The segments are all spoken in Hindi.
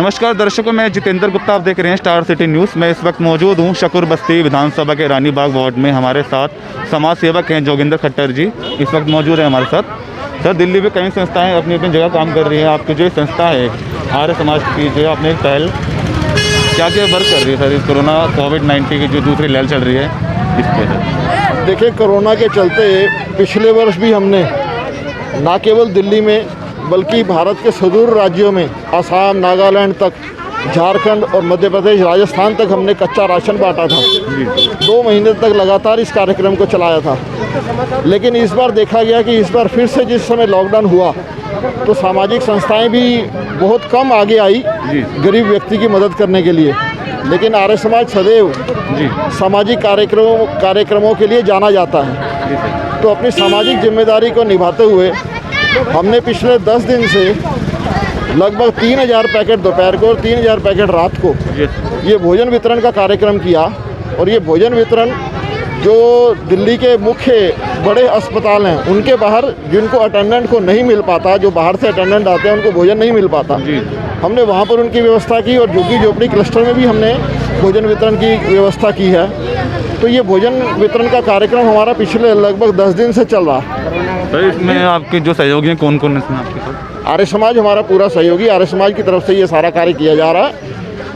नमस्कार दर्शकों, मैं जितेंद्र गुप्ता, आप देख रहे हैं स्टार सिटी न्यूज़। मैं इस वक्त मौजूद हूं शकूर बस्ती विधानसभा के रानी बाग वार्ड में। हमारे साथ समाज सेवक हैं जोगिंदर खट्टर जी, इस वक्त मौजूद है हमारे साथ। सर, दिल्ली में कई संस्थाएं अपनी अपनी जगह काम कर रही हैं। आपकी जो संस्था है आर्य समाज की, जो आपने एक पहल क्या क्या वर्क कर रही है सर इस कोरोना कोविड-19 की जो दूसरी लहर चल रही है इस पर? देखिए, कोरोना के चलते पिछले वर्ष भी हमने ना केवल दिल्ली में बल्कि भारत के सुदूर राज्यों में असम, नागालैंड तक, झारखंड और मध्य प्रदेश, राजस्थान तक हमने कच्चा राशन बांटा था। 2 महीने तक लगातार इस कार्यक्रम को चलाया था। लेकिन इस बार देखा गया कि इस बार फिर से जिस समय लॉकडाउन हुआ तो सामाजिक संस्थाएं भी बहुत कम आगे आई गरीब व्यक्ति की मदद करने के लिए। लेकिन आर्य समाज सदैव सामाजिक कार्यक्रमों के लिए जाना जाता है। तो अपनी सामाजिक जिम्मेदारी को निभाते हुए हमने पिछले 10 दिन से लगभग 3000 पैकेट दोपहर को और 3000 पैकेट रात को ये भोजन वितरण का कार्यक्रम किया। और ये भोजन वितरण जो दिल्ली के मुख्य बड़े अस्पताल हैं उनके बाहर, जिनको अटेंडेंट को नहीं मिल पाता, जो बाहर से अटेंडेंट आते हैं उनको भोजन नहीं मिल पाता, हमने वहाँ पर उनकी व्यवस्था की। और झुग्गी झोपड़ी क्लस्टर में भी हमने भोजन वितरण की व्यवस्था की है। तो ये भोजन वितरण का कार्यक्रम हमारा पिछले लगभग 10 दिन से चल रहा है। तो इसमें आपके जो सहयोगी हैं कौन कौन हैं आपके साथ? आर्य समाज हमारा पूरा सहयोगी, आर्य समाज की तरफ से ये सारा कार्य किया जा रहा है।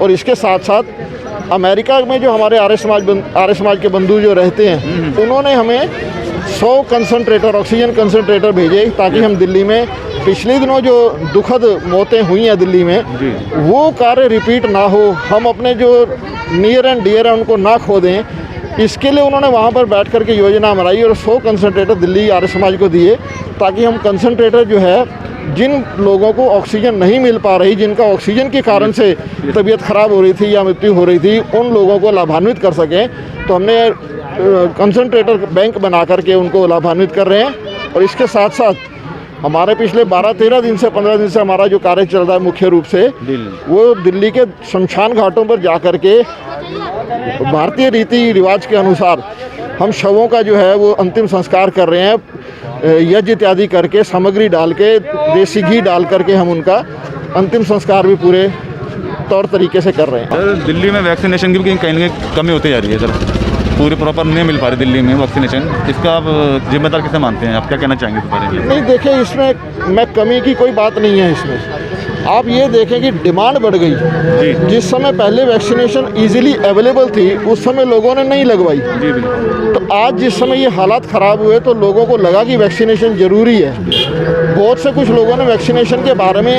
और इसके साथ साथ अमेरिका में जो हमारे आर्य समाज के बंधु जो रहते हैं उन्होंने हमें 100 कंसनट्रेटर, ऑक्सीजन कंसनट्रेटर भेजे ताकि हम दिल्ली में पिछले दिनों जो दुखद मौतें हुई हैं दिल्ली में वो कार्य रिपीट ना हो, हम अपने जो नियर एंड डियर हैं उनको ना खो दें। इसके लिए उन्होंने वहाँ पर बैठ कर के योजना बनाई और 100 कंसनट्रेटर दिल्ली आर्य समाज को दिए ताकि हम कंसनट्रेटर जो है, जिन लोगों को ऑक्सीजन नहीं मिल पा रही, जिनका ऑक्सीजन के कारण से तबीयत ख़राब हो रही थी या मृत्यु हो रही थी, उन लोगों को लाभान्वित कर सकें। तो हमने कंसनट्रेटर बैंक बना करके उनको लाभान्वित कर रहे हैं। और इसके साथ साथ हमारे पिछले 12-13 दिन से 15 दिन से हमारा जो कार्य चल रहा है मुख्य रूप से वो दिल्ली के शमशान घाटों पर जा कर के भारतीय रीति रिवाज के अनुसार हम शवों का जो है वो अंतिम संस्कार कर रहे हैं। यज्ञ इत्यादि करके, सामग्री डाल के, देसी घी डाल करके हम उनका अंतिम संस्कार भी पूरे तौर तरीके से कर रहे हैं। सर, दिल्ली में वैक्सीनेशन की भी कहीं ना कहीं कमी होती जा रही है सर, पूरी प्रॉपर नहीं मिल पा रही दिल्ली में वैक्सीनेशन। इसका आप जिम्मेदार किसे मानते हैं? आप क्या कहना चाहेंगे इस बारे में? नहीं, देखिए, इसमें मैं कमी की कोई बात नहीं है। इसमें आप ये देखें कि डिमांड बढ़ गई। जिस समय पहले वैक्सीनेशन इजीली अवेलेबल थी उस समय लोगों ने नहीं लगवाई। तो आज जिस समय ये हालात ख़राब हुए तो लोगों को लगा कि वैक्सीनेशन ज़रूरी है। बहुत से कुछ लोगों ने वैक्सीनेशन के बारे में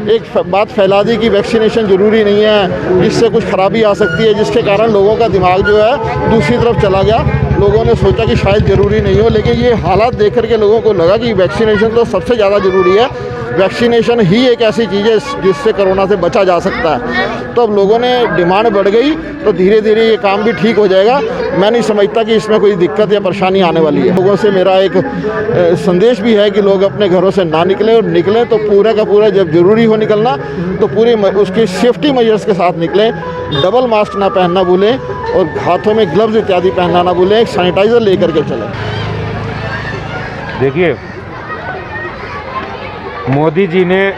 एक बात फैला दी कि वैक्सीनेशन ज़रूरी नहीं है, इससे कुछ खराबी आ सकती है, जिसके कारण लोगों का दिमाग जो है दूसरी तरफ चला गया। लोगों ने सोचा कि शायद ज़रूरी नहीं हो, लेकिन ये हालात देख कर के लोगों को लगा कि वैक्सीनेशन तो सबसे ज़्यादा ज़रूरी है। वैक्सीनेशन ही एक ऐसी चीज़ है जिससे कोरोना से बचा जा सकता है। तो अब लोगों ने डिमांड बढ़ गई तो धीरे धीरे ये काम भी ठीक हो जाएगा। मैं नहीं समझता कि इसमें कोई दिक्कत या परेशानी आने वाली है। लोगों से मेरा एक संदेश भी है कि लोग अपने घरों से ना निकलें, और निकलें तो पूरा का पूरा जब ज़रूरी हो निकलना तो पूरी उसकी सेफ्टी मेजर्स के साथ निकलें। डबल मास्क ना पहनना भूलें और हाथों में ग्लव्स इत्यादि पहनना ना भूलें। एक सैनिटाइज़र लेकर के चलें। देखिए, मोदी जी ने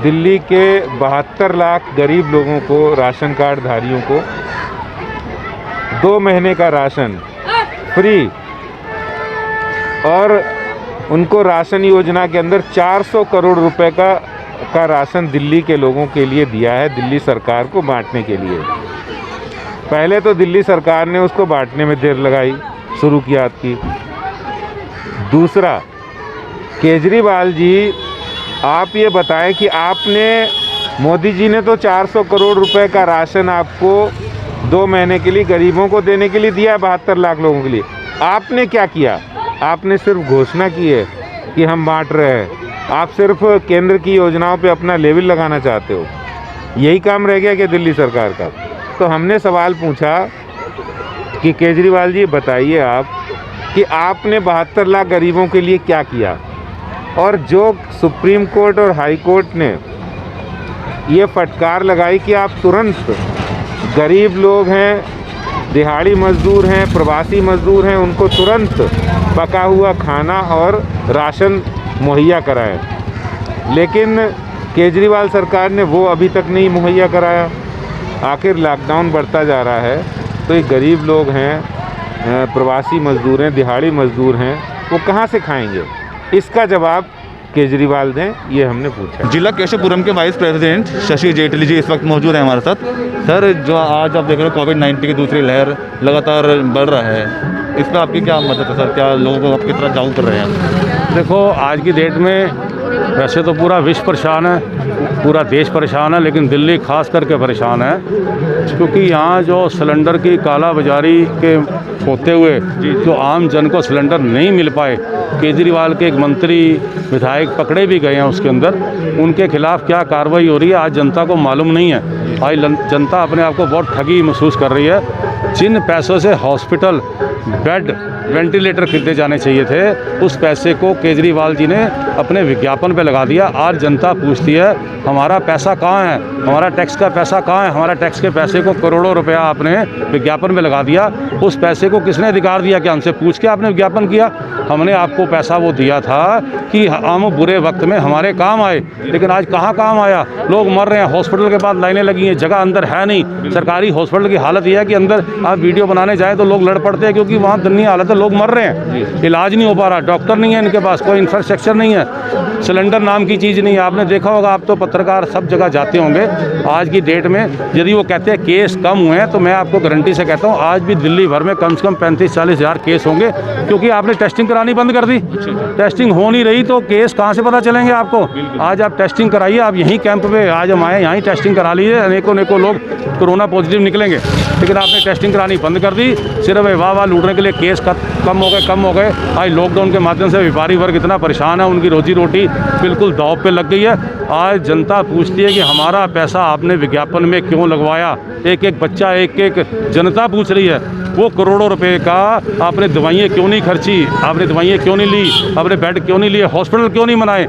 दिल्ली के 72 लाख गरीब लोगों को, राशन कार्ड धारियों को 2 महीने का राशन फ्री, और उनको राशन योजना के अंदर 400 करोड़ रुपए का राशन दिल्ली के लोगों के लिए दिया है, दिल्ली सरकार को बांटने के लिए। पहले तो दिल्ली सरकार ने उसको बांटने में देर लगाई, शुरुआत की। दूसरा, केजरीवाल जी, आप ये बताएं कि मोदी जी ने तो 400 करोड़ रुपए का राशन आपको 2 महीने के लिए गरीबों को देने के लिए दिया है, 72 लाख लोगों के लिए। आपने क्या किया? आपने सिर्फ घोषणा की है कि हम बांट रहे हैं। आप सिर्फ केंद्र की योजनाओं पे अपना लेवल लगाना चाहते हो। यही काम रह गया कि दिल्ली सरकार का? तो हमने सवाल पूछा कि केजरीवाल जी बताइए आप कि आपने 72 लाख गरीबों के लिए क्या किया। और जो सुप्रीम कोर्ट और हाई कोर्ट ने ये फटकार लगाई कि आप तुरंत गरीब लोग हैं, दिहाड़ी मजदूर हैं, प्रवासी मजदूर हैं, उनको तुरंत पका हुआ खाना और राशन मुहैया कराएं। लेकिन केजरीवाल सरकार ने वो अभी तक नहीं मुहैया कराया। आखिर लॉकडाउन बढ़ता जा रहा है तो ये गरीब लोग हैं, प्रवासी मजदूर हैं, दिहाड़ी मजदूर हैं, वो कहाँ से खाएंगे? इसका जवाब केजरीवाल दें, ये हमने पूछा। जिला केशवपुरम के वाइस प्रेसिडेंट शशि जेटली जी इस वक्त मौजूद हैं हमारे साथ। सर, जो आज आप देख रहे हो कोविड-19 की दूसरी लहर लगातार बढ़ रहा है, इस पर आपकी क्या मदद है सर? क्या लोगों को आपकी तरह जागरूक कर रहे हैं? देखो, आज की डेट में वैसे तो पूरा विश्व परेशान है, पूरा देश परेशान है, लेकिन दिल्ली खास करके परेशान है क्योंकि यहाँ जो सिलेंडर की काला बाजारी के होते हुए जो आम जन को सिलेंडर नहीं मिल पाए, केजरीवाल के एक मंत्री विधायक पकड़े भी गए हैं उसके अंदर, उनके खिलाफ क्या कार्रवाई हो रही है आज जनता को मालूम नहीं है। आज जनता अपने आप को बहुत ठगी महसूस कर रही है। जिन पैसों से हॉस्पिटल बेड वेंटिलेटर खरीदे जाने चाहिए थे, उस पैसे को केजरीवाल जी ने अपने विज्ञापन पे लगा दिया। आज जनता पूछती है हमारा पैसा कहाँ है, हमारा टैक्स का पैसा कहाँ है? हमारा टैक्स के पैसे को करोड़ों रुपया आपने विज्ञापन में लगा दिया। उस पैसे को किसने अधिकार दिया? क्या हमसे पूछ के आपने विज्ञापन किया? हमने आपको पैसा वो दिया था कि हम बुरे वक्त में हमारे काम आए, लेकिन आज कहाँ काम आया? लोग मर रहे हैं, हॉस्पिटल के बाद लाइनें लगी हैं, जगह अंदर है नहीं। सरकारी हॉस्पिटल की हालत यह है कि अंदर आप वीडियो बनाने जाए तो लोग लड़ पड़ते हैं क्योंकि वहाँ दयनीय हालत है, लोग मर रहे हैं, इलाज नहीं हो पा रहा, डॉक्टर नहीं है इनके पास, कोई इंफ्रास्ट्रक्चर नहीं है, सिलेंडर नाम की चीज़ नहीं है। आपने देखा होगा, आप तो पत्रकार सब जगह जाते होंगे। आज की डेट में यदि वो कहते हैं केस कम हुए हैं, तो मैं आपको गारंटी से कहता हूँ आज भी दिल्ली भर में कम से कम 35-40 हज़ार केस होंगे, क्योंकि आपने टेस्टिंग करानी बंद कर दी। टेस्टिंग हो नहीं रही तो केस कहाँ से पता चलेंगे आपको? आज आप टेस्टिंग कराइए, आप यहीं कैंप पे आज हम आए, यहीं टेस्टिंग करा लीजिए, अनेकों लोग कोरोना पॉजिटिव निकलेंगे। लेकिन आपने टेस्टिंग करानी बंद कर दी, सिर्फ वाह लूटने के लिए। केस कम हो गए। आज लॉकडाउन के माध्यम से व्यापारी वर्ग इतना परेशान है, उनकी रोजी रोटी बिल्कुल दांव पे लग गई है। आज जनता पूछती है कि हमारा पैसा आपने विज्ञापन में क्यों लगवाया? एक एक बच्चा, एक एक जनता पूछ रही है। वो करोड़ों रुपए का आपने दवाइयाँ क्यों नहीं खर्ची? आपने दवाइयाँ क्यों नहीं ली? आपने बेड क्यों नहीं लिए? हॉस्पिटल क्यों नहीं बनाए?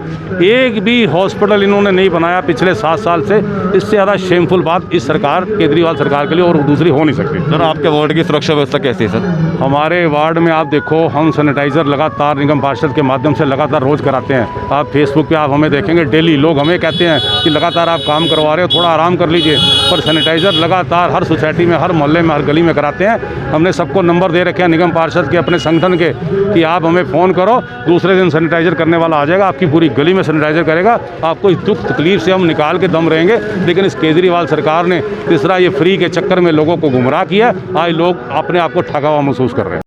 एक भी हॉस्पिटल इन्होंने नहीं बनाया पिछले 7 साल से। इससे ज़्यादा शेमफुल बात इस सरकार, केजरीवाल सरकार के लिए और दूसरी हो नहीं सकती। सर, आपके वार्ड की सुरक्षा व्यवस्था कैसी है सर? हमारे वार्ड में आप देखो, हम सैनिटाइज़र लगातार निगम पार्षद के माध्यम से लगातार रोज़ कराते हैं। आप फेसबुक पे आप हमें देखेंगे डेली, लोग हमें कहते हैं कि लगातार आप काम करवा रहे हो, थोड़ा आराम कर लीजिए। पर सैनिटाइज़र लगातार हर सोसाइटी में, हर मोहल्ले में, हर गली में कराते हैं। हमने सबको नंबर दे रखे हैं निगम पार्षद के, अपने संगठन के, कि आप हमें फ़ोन करो, दूसरे दिन सैनिटाइज़र करने वाला आ जाएगा, आपकी पूरी गली में सैनिटाइज़र करेगा। आपको इस दुख तकलीफ से हम निकाल के दम रहेंगे। लेकिन इस केजरीवाल सरकार ने तीसरा ये फ्री के चक्कर में लोगों को गुमराह किया। आज लोग अपने आप को ठगा हुआ महसूस कर रहे हैं।